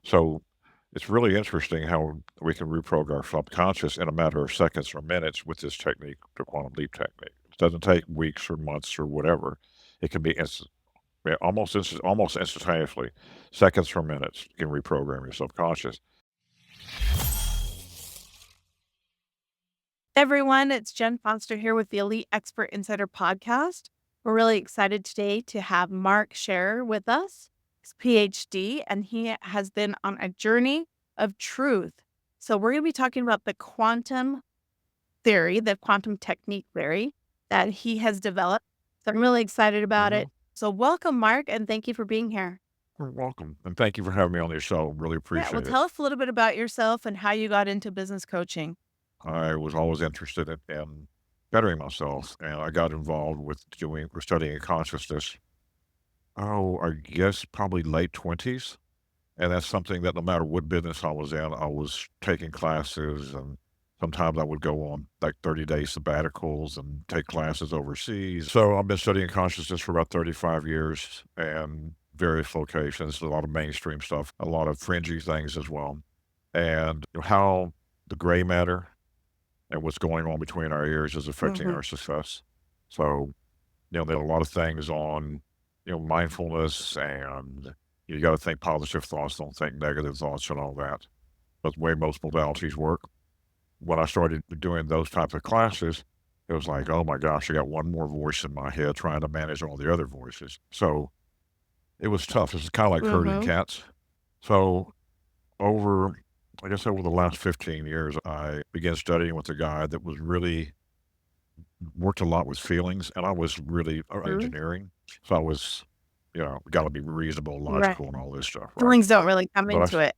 So it's really interesting how we can reprogram our subconscious in a matter of seconds or minutes with this technique, the quantum leap technique. It doesn't take weeks or months or whatever. It can be yeah, almost instantaneously, seconds or minutes, you can reprogram your subconscious. Everyone, it's Jenn Foster here with the Elite Expert Insider Podcast. We're really excited today to have Mark Scherer with us. He's PhD, and he has been on a journey of truth. So we're going to be talking about the quantum theory, the quantum technique theory that he has developed. So I'm really excited about Mhm. it. So welcome, Mark, and thank you for being here. You're welcome, and thank you for having me on your show. Really Yeah, well, appreciate it. tell us a little bit about yourself and how you got into business coaching. I was always interested in bettering myself, and I got involved with studying consciousness. Oh, I guess probably late 20s. And that's something that no matter what business I was in, I was taking classes, and sometimes I would go on like 30-day sabbaticals and take classes overseas. So I've been studying consciousness for about 35 years and various locations, a lot of mainstream stuff, a lot of fringy things as well. And how the gray matter and what's going on between our ears is affecting Mm-hmm. our success. So there are a lot of things on, mindfulness, and you got to think positive thoughts, don't think negative thoughts and all that. That's the way most modalities work. When I started doing those types of classes, it was like, oh my gosh, I got one more voice in my head trying to manage all the other voices. So it was tough. It was kind of like herding Mm-hmm. cats. So over, I guess over the last 15 years, I began studying with a guy that was really worked a lot with feelings, and I was really engineering. So I was, got to be reasonable, Right. logical, and all this stuff, right? Feelings don't really come But into it.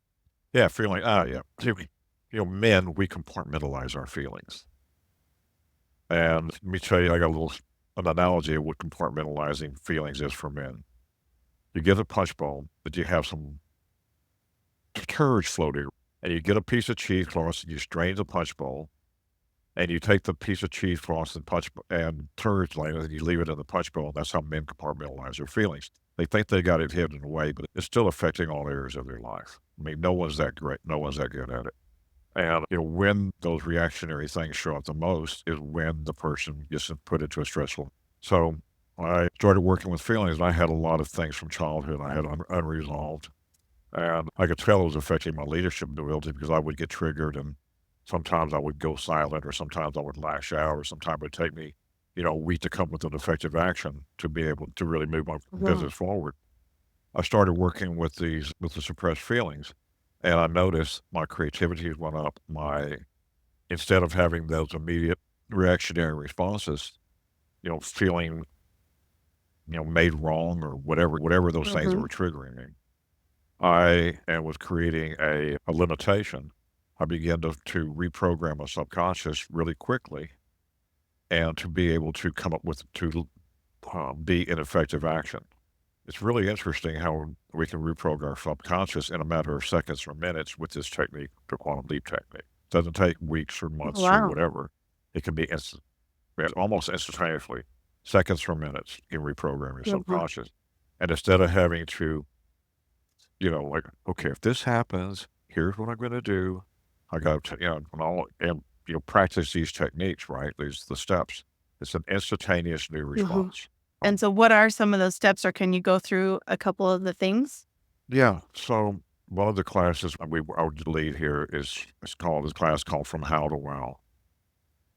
yeah, feeling, yeah. See, men, we compartmentalize our feelings. And let me tell you, I got an analogy of what compartmentalizing feelings is for men. You get a punch bowl, but you have some turds floating, and you get a piece of cheesecloth and you strain the punch bowl, and you take the piece of cheesecloth and turds later, and you leave it in the punch bowl. That's how men compartmentalize their feelings. They think they got it hidden away, but it's still affecting all areas of their life. I mean, no one's that great. No one's that good at it. And when those reactionary things show up the most is when the person gets put into a stressful. So I started working with feelings, and I had a lot of things from childhood I had unresolved. And I could tell it was affecting my leadership ability because I would get triggered, and sometimes I would go silent, or sometimes I would lash out, or sometimes it would take me, a week to come with an effective action to be able to really move my Mhm. business forward. I started working with the suppressed feelings, and I noticed my creativity went up. Instead of having those immediate reactionary responses, feeling, made wrong or whatever those things that Mhm. were triggering me. I was creating a limitation. I began to reprogram my subconscious really quickly, and to be able to come up with be in effective action. It's really interesting how we can reprogram our subconscious in a matter of seconds or minutes with this technique, the quantum leap technique. It doesn't take weeks or Oh, months or wow. whatever. It can be almost instantaneously, seconds or minutes. You can reprogram your Mhm. subconscious, and instead of having to, like, okay, if this happens, here's what I'm going to do. I got to, practice these techniques, right? These the steps. It's an instantaneous new Mhm. response. And so what are some of those steps, or can you go through a couple of the things? Yeah. So one of the classes I would lead here is called this class called From How to Wow.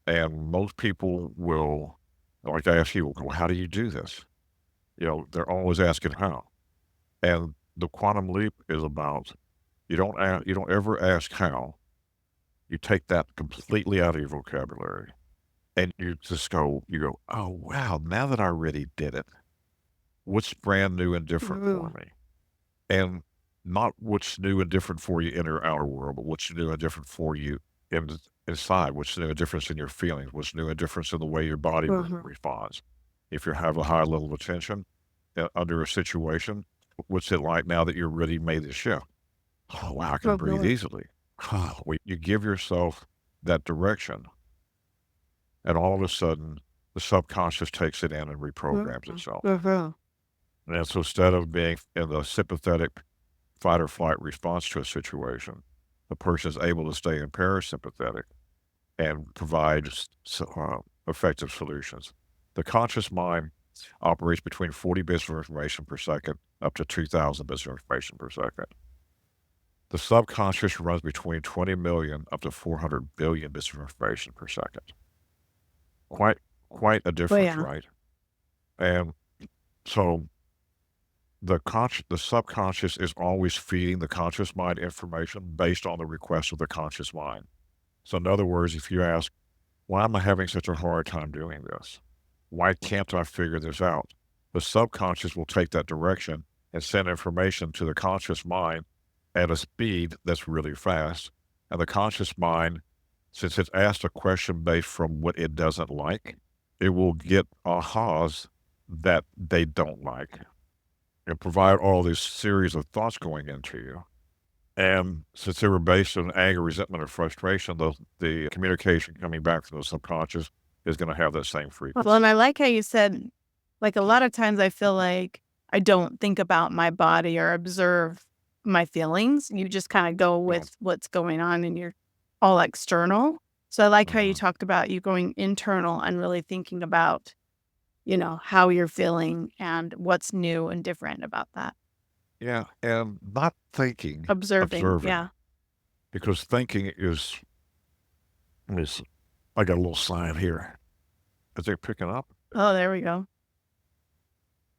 And most people will like ask you, well, how do you do this? They're always asking how. And the quantum leap is about you don't ever ask how. You take that completely out of your vocabulary, and you go, oh wow, now that I already did it, what's brand new and different for Mhm. me? And not what's new and different for you in your outer world, but what's new and different for you inside, what's new and different in your feelings, what's new and different in the way your body Mhm. responds. If you have a high level of tension under a situation, what's it like now that you're really made the shift? Oh, wow, I can Oh, breathe really? easily. You give yourself that direction, and all of a sudden, the subconscious takes it in and reprograms Mhm. itself. Mhm. And so instead of being in the sympathetic fight or flight response to a situation, the person is able to stay in parasympathetic and provide effective solutions. The conscious mind operates between 40 bits of information per second up to 2,000 bits of information per second. The subconscious runs between 20 million up to 400 billion bits of information per second. Quite a Oh, difference, yeah. right? And so the subconscious is always feeding the conscious mind information based on the request of the conscious mind. So in other words, if you ask, why am I having such a hard time doing this? Why can't I figure this out? The subconscious will take that direction and send information to the conscious mind at a speed that's really fast. And the conscious mind, since it's asked a question based from what it doesn't like, it will get ahas that they don't like and provide all this series of thoughts going into you. And since they were based on anger, resentment, or frustration, the communication coming back from the subconscious is going to have that same frequency. Well, and I like how you said, like, a lot of times I feel like I don't think about my body or observe my feelings. You just kind of go with what's going on and you're all external. So I like how you talked about you going internal and really thinking about, how you're feeling and what's new and different about that. Yeah, and not thinking, Observing. Yeah. because thinking is I got a little sign here. Is it picking up? Oh, there we go.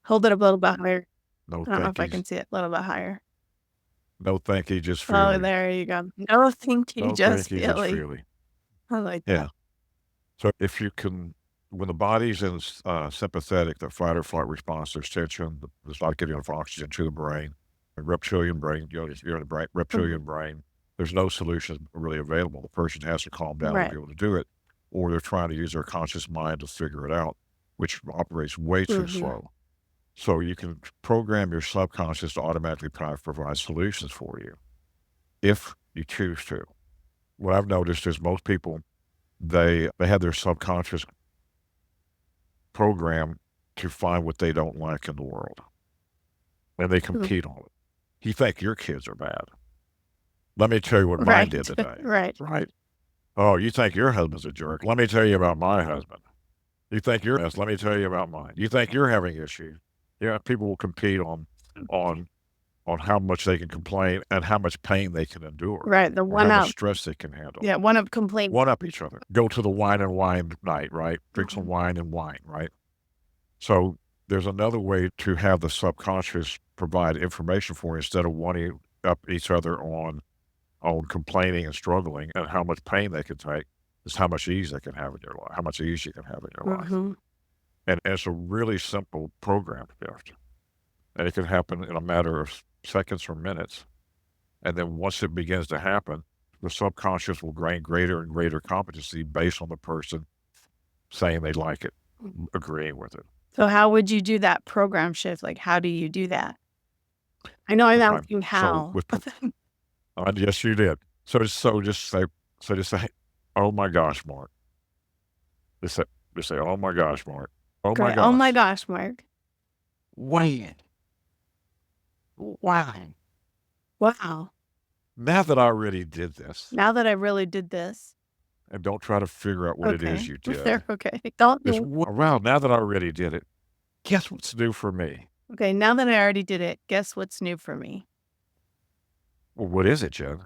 Hold it a little bit higher. No, I don't know if I thinking. can see it a little bit higher. No, thinking, just Oh, feeling. there you go. No thinking, No, just thinking, just feeling. feeling. I like Yeah. that. So if you can, when the body's in sympathetic, the fight or flight response, there's tension, there's not getting enough oxygen to the brain, the reptilian brain, you're in the reptilian brain. There's no solution really available. The person has to calm down to Right. be able to do it, or they're trying to use their conscious mind to figure it out, which operates way too slow. So you can program your subconscious to automatically provide solutions for you if you choose to. What I've noticed is most people, they have their subconscious program to find what they don't like in the world, and they compete on it. You think your kids are bad. Let me tell you what mine did today. Right. Right. Oh, you think your husband's a jerk. Let me tell you about my husband. You think you're this. Let me tell you about mine. You think you're having issues. Yeah, people will compete on how much they can complain and how much pain they can endure. Right. The or one how up. much stress they can handle. Yeah. One up complaint. One up each other. Go to the wine and wine night, right? Drink some wine and wine, right? So there's another way to have the subconscious provide information for you instead of wanting up each other on complaining and struggling and how much pain they can take is how much ease they can have in your life, how much ease you can have in your life. And it's a really simple program shift. And it can happen in a matter of seconds or minutes. And then once it begins to happen, the subconscious will gain greater and greater competency based on the person saying they like it, agreeing with it. So how would you do that program shift? Like, how do you do that? I know I'm asking how. Yes, you did. So just say, oh my gosh, Mark. Just say, oh my gosh, Mark. Oh my Great. gosh. Oh my gosh, Mark. When? Why? Wow. Now that I already did this, Now that I really did this. and don't try to figure out what it is you did. Okay. Don't Just, wow, now that I already did it, guess what's new for me? Okay, now that I already did it, guess what's new for me? Well, what is it, Jen?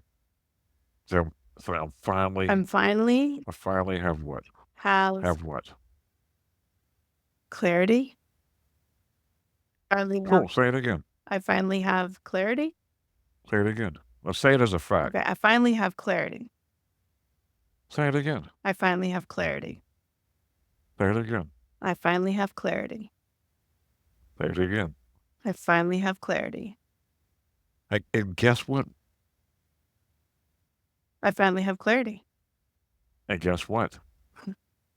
So I finally have what? Have what? Clarity. Cool. Say it again. I finally have clarity. Say it again. Let's say it as a fact. Okay, I finally have clarity. Say it again. I finally have clarity. Say it again. I finally have clarity. Say it again. I finally have clarity. And guess what? I finally have clarity. And guess what?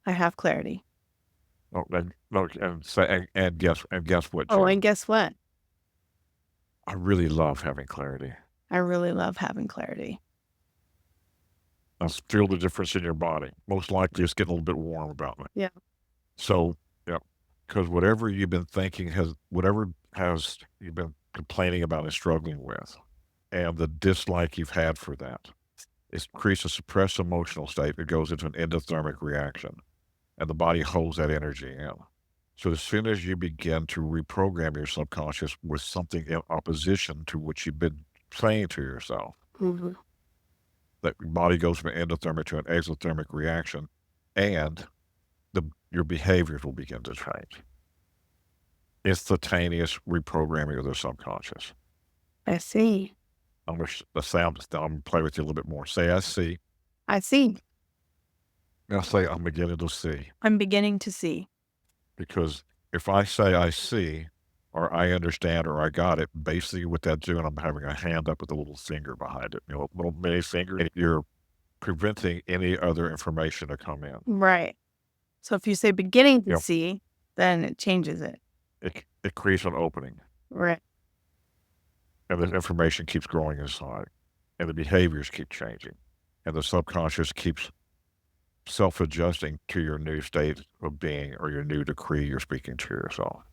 I have clarity. Oh, and guess what? Oh, Jen? and guess what? I really love having clarity. I really love having clarity. I feel the difference in your body. Most likely it's getting a little bit warm about me. Yeah. So, yeah, because whatever you've been thinking you've been complaining about and struggling with, and the dislike you've had for that. It creates a suppressed emotional state that goes into an endothermic reaction, and the body holds that energy in. So as soon as you begin to reprogram your subconscious with something in opposition to what you've been saying to yourself, Mhm. that your body goes from an endothermic to an exothermic reaction, and your behaviors will begin to change. Instantaneous reprogramming of the subconscious. I see. I'm going to play with you a little bit more. Say, I see. I see. Now say, I'm beginning to see. I'm beginning to see. Because if I say I see, or I understand, or I got it, basically what that's doing, I'm having a hand up with a little finger behind it, a little mini finger, and you're preventing any other information to come in. Right. So if you say beginning to Yep. see, then it changes it. It creates an opening, Right. and the information keeps growing inside, and the behaviors keep changing, and the subconscious keeps self-adjusting to your new state of being or your new decree you're speaking to yourself.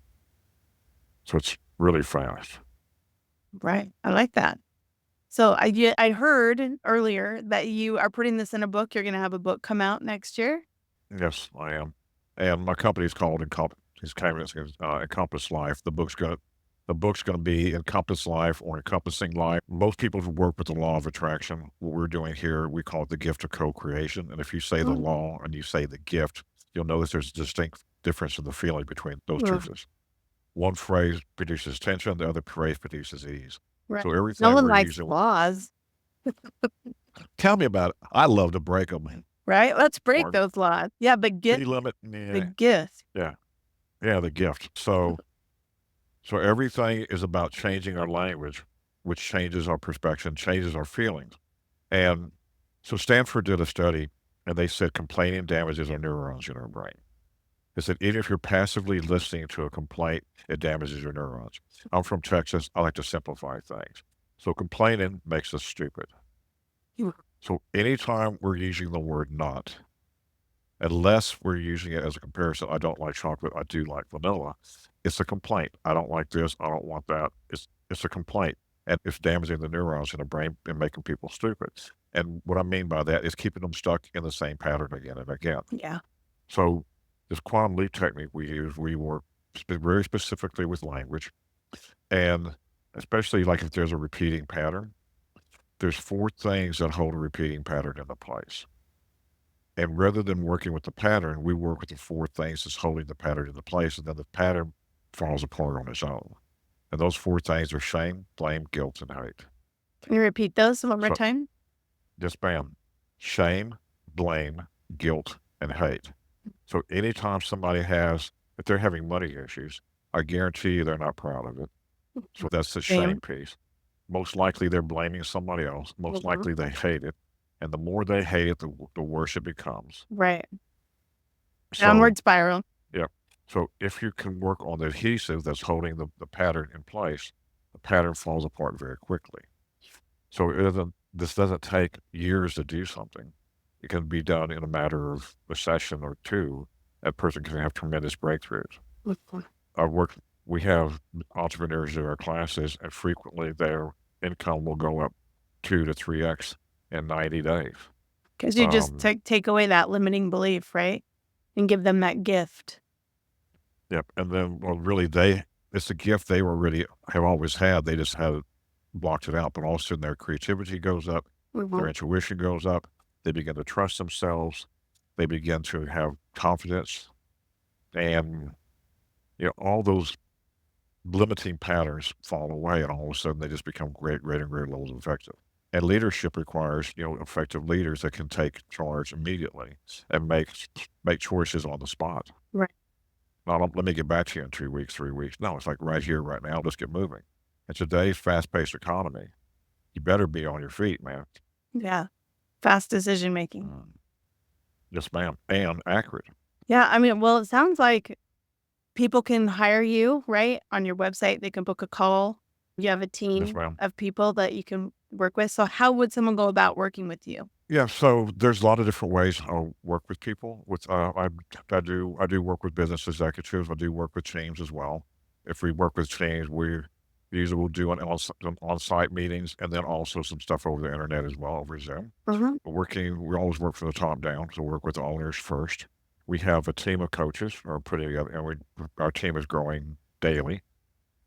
So it's really fast. Right. I like that. So I heard earlier that you are putting this in a book. You're going to have a book come out next year. Yes, I am. And my company is called Encompass Life. The book's gonna be Encompass Life or Encompassing Life. Most people who work with the law of attraction, what we're doing here, we call it the gift of co-creation. And if you say the Mm. law and you say the gift, you'll notice there's a distinct difference in the feeling between those two Mm. things. One phrase produces tension, the other phrase produces ease. Right. So No everything one we're likes using. laws, Tell me about it. I love to break them. right? Let's break Or those laws. Yeah, but get speed limit. the Yeah, gift. yeah, yeah. The gift. So everything is about changing our language, which changes our perspective, changes our feelings. And so Stanford did a study, and they said complaining damages our neurons in our brain. They said even if you're passively listening to a complaint, it damages your neurons. I'm from Texas. I like to simplify things. So complaining makes us stupid. You- So anytime we're using the word not, unless we're using it as a comparison, I don't like chocolate, I do like vanilla. It's a complaint. I don't like this, I don't want that. It's a complaint. And it's damaging the neurons in the brain and making people stupid. And what I mean by that is keeping them stuck in the same pattern again and again. Yeah. So this quantum leap technique we use, we work very specifically with language. And especially like if there's a repeating pattern, there's 4 things that hold a repeating pattern into place. And rather than working with the pattern, we work with the 4 things that's holding the pattern into place, and then the pattern falls apart on its own. And those 4 things are shame, blame, guilt, and hate. Can you repeat those one more So, time? just bam, shame, blame, guilt, and hate. So anytime somebody if they're having money issues, I guarantee you they're not proud of it. So that's the shame Shame. piece. Most likely they're blaming somebody else. Most Mhm. likely they hate it. And the more they hate it, the worse it becomes. Right. So, Downward spiral. yeah. So if you can work on the adhesive that's holding the pattern in place, the pattern falls apart very quickly. So this doesn't take years to do something. It can be done in a matter of a session or two. That person can have tremendous breakthroughs. We have entrepreneurs in our classes, and frequently their income will go up 2 to 3x in 90 days. Because you just take away that limiting belief, right? And give them that gift. Yep. And then, well, really, it's a gift they already have always had. They just have blocked it out. But all of a sudden, their creativity goes up, their intuition goes up. They begin to trust themselves. They begin to have confidence, and all those limiting patterns fall away, and all of a sudden, they just become great and great levels of effective. And leadership requires effective leaders that can take charge immediately and make choices on the spot. Right. Not, let me get back to you in 2 weeks, 3 weeks. No, it's like right here, right now. Let's get moving. In today's fast-paced economy, you better be on your feet, man. Yeah. Fast decision making. Yes, ma'am. And accurate. Yeah. I mean, well, it sounds like people can hire you, right? On your website, they can book a call. You have a Yes, team ma'am. of people that you can work with. So how would someone go about working with you? Yeah, so there's a lot of different ways I'll work with people. I do work with business executives. I do work with teams as well. If we work with teams, Usually we'll do some on-site meetings and then also some stuff over the internet as well over Zoom. Mhm. We always work from the top down, so work with the owners first. We have a team of coaches or putting together, and our team is growing daily.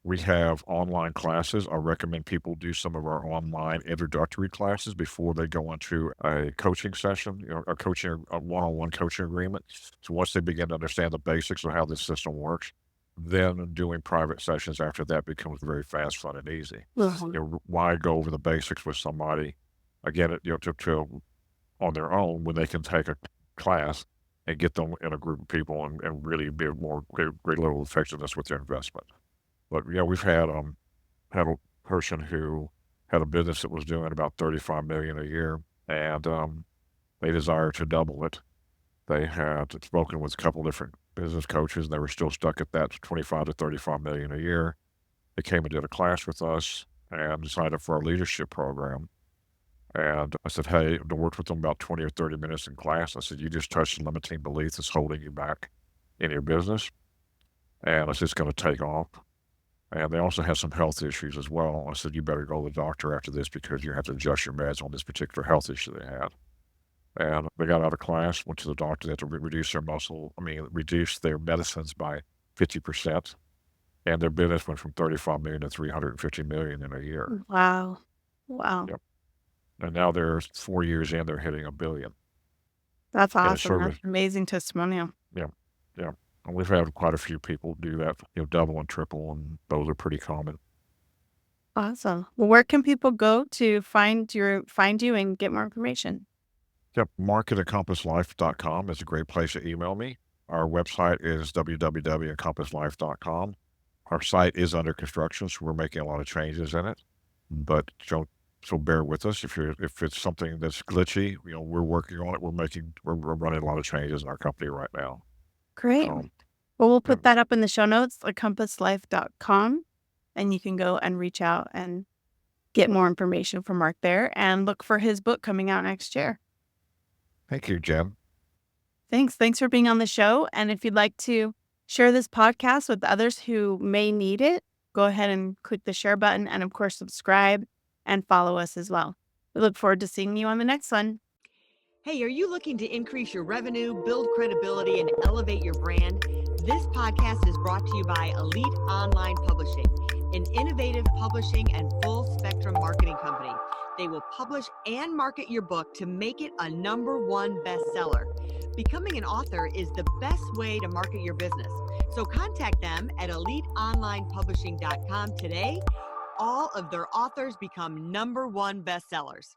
We have online classes. I recommend people do some of our online introductory classes before they go into a coaching session, a one-on-one coaching agreement. So once they begin to understand the basics of how this system works, then doing private sessions after that becomes very fast, fun, and easy. Mhm. Why go over the basics with somebody again, on their own when they can take a class and get them in a group of people and really be a more great level of effectiveness with their investment. But yeah, we've had a person who had a business that was doing about 35 million a year, and they desire to double it. They had spoken with a couple different business coaches, and they were still stuck at that 25 to 35 million a year. They came and did a class with us and signed up for our leadership program. And I said, hey, I worked with them about 20 or 30 minutes in class. I said, you just touched the limiting belief that's holding you back in your business. And it's just going to take off. And they also had some health issues as well. I said, you better go to the doctor after this because you have to adjust your meds on this particular health issue they had. And they got out of class, went to the doctor. They had to reduce their medicines by 50%. And their business went from 35 million to 350 million in a year. Wow. Wow. Yep. And now they're 4 years in, they're hitting a billion. That's And it's awesome. sort That's of, amazing testimonial. yeah, yeah. And we've had quite a few people do that, double and triple, and those are pretty common. Awesome. Well, where can people go to find you and get more information? Yep, mark at encompasslife.com is a great place to email me. Our website is www.encompasslife.com. Our site is under construction, so we're making a lot of changes in it. But don't so bear with us if it's something that's glitchy. We're working on it. We're running a lot of changes in our company right now. Great. Um, Well, we'll yeah. put that up in the show notes, encompasslife.com, and you can go and reach out and get more information from Mark there and look for his book coming out next year. Thank you, Jen. Thanks. Thanks for being on the show. And if you'd like to share this podcast with others who may need it, go ahead and click the share button and, of course, subscribe and follow us as well. We look forward to seeing you on the next one. Hey, are you looking to increase your revenue, build credibility, and elevate your brand? This podcast is brought to you by Elite Online Publishing, an innovative publishing and full spectrum marketing company. They will publish and market your book to make it a #1 bestseller. Becoming an author is the best way to market your business. So contact them at eliteonlinepublishing.com today. All of their authors become #1 bestsellers.